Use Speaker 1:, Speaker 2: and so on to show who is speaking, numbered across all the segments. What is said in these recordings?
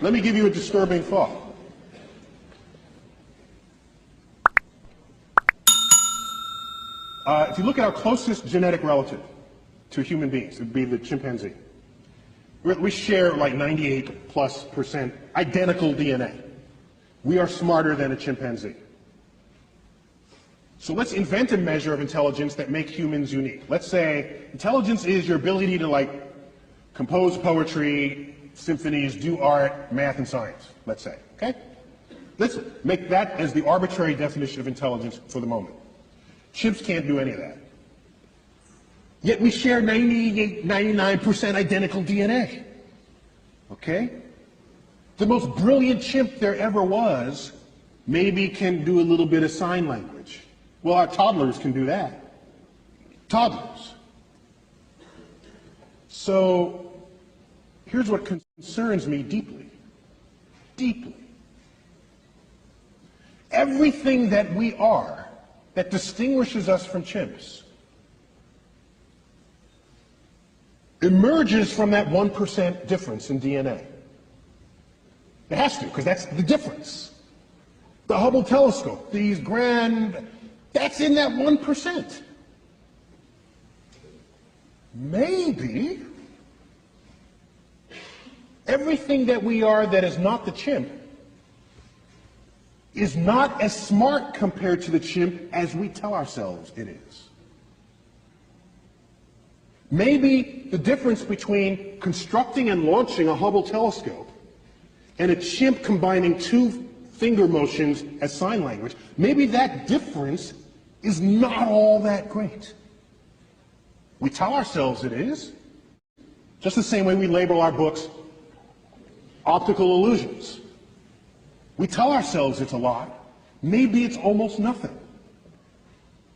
Speaker 1: Let me give you a disturbing thought. If you look at our closest genetic relative to human beings, it would be the chimpanzee. We share like 98+% identical DNA. We are smarter than a chimpanzee. So let's invent a measure of intelligence that makes humans unique. Let's say intelligence is your ability to like compose poetry, symphonies, do art, math, and science, let's say, okay? Let's make that as the arbitrary definition of intelligence for the moment. Chimps can't do any of that. Yet we share 98, 99% identical DNA, okay? The most brilliant chimp there ever was maybe can do a little bit of sign language. Well, our toddlers can do that. Toddlers. So here's what concerns me deeply. Deeply. Everything that we are that distinguishes us from chimps emerges from that 1% difference in DNA. It has to, because that's the difference. The Hubble telescope, these that's in that 1%. Maybe everything that we are that is not the chimp is not as smart compared to the chimp as we tell ourselves it is. Maybe the difference between constructing and launching a Hubble telescope and a chimp combining two finger motions as sign language, maybe that difference is not all that great. We tell ourselves it is, just the same way we label our books optical illusions. We tell ourselves it's a lot. Maybe it's almost nothing.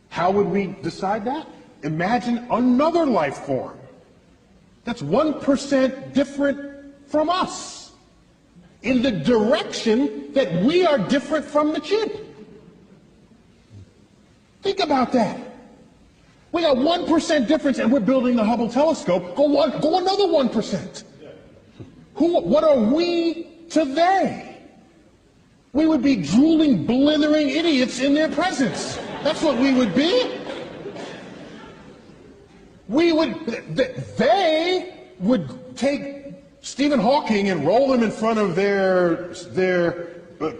Speaker 1: How would we decide that? Imagine another life form that's 1% different from us in the direction that we are different from the chimp. Think about that. We got 1% difference and we're building the Hubble telescope. Go another 1%. What are we to they? We would be drooling, blithering idiots in their presence. That's what we would be. They would take Stephen Hawking and roll him in front of their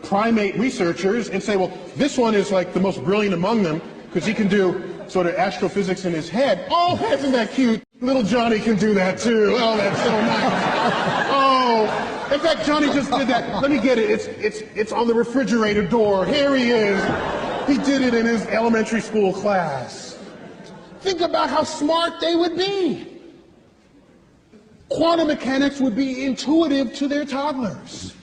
Speaker 1: primate researchers and say, well, this one is like the most brilliant among them because he can do sort of astrophysics in his head. Oh, isn't that cute? Little Johnny can do that too. Oh, that's so nice. Oh, in fact, Johnny just did that. Let me get it. It's on the refrigerator door. Here he is. He did it in his elementary school class. Think about how smart they would be. Quantum mechanics would be intuitive to their toddlers.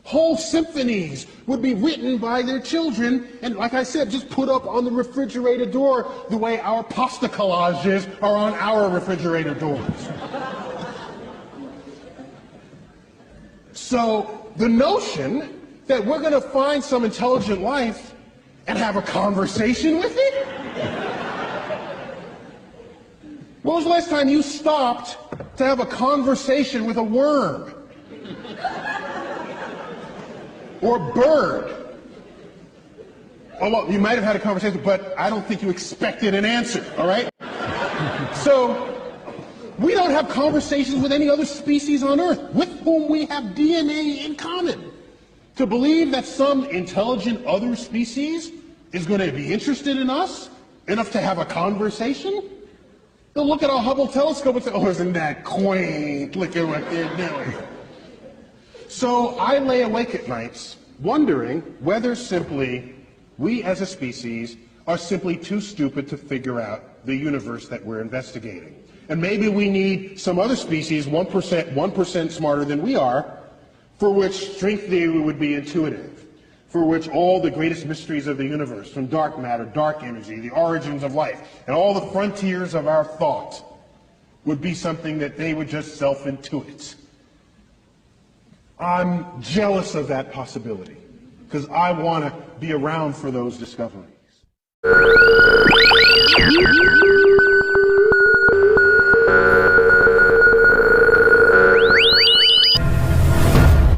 Speaker 1: Whole symphonies would be written by their children, and like I said, just put up on the refrigerator door the way our pasta collages are on our refrigerator doors. So the notion that we're going to find some intelligent life and have a conversation with it? When was the last time you stopped to have a conversation with a worm? Or bird? Oh, well, you might have had a conversation, but I don't think you expected an answer, all right? So, we don't have conversations with any other species on Earth with whom we have DNA in common. To believe that some intelligent other species is going to be interested in us enough to have a conversation? They'll look at our Hubble telescope and say, oh, isn't that quaint? Look at what they're doing. So I lay awake at nights wondering whether simply we as a species are simply too stupid to figure out the universe that we're investigating. And maybe we need some other species, 1% smarter than we are, for which string theory would be intuitive, for which all the greatest mysteries of the universe, from dark matter, dark energy, the origins of life, and all the frontiers of our thought would be something that they would just self-intuit. I'm jealous of that possibility, because I want to be around for those discoveries.
Speaker 2: you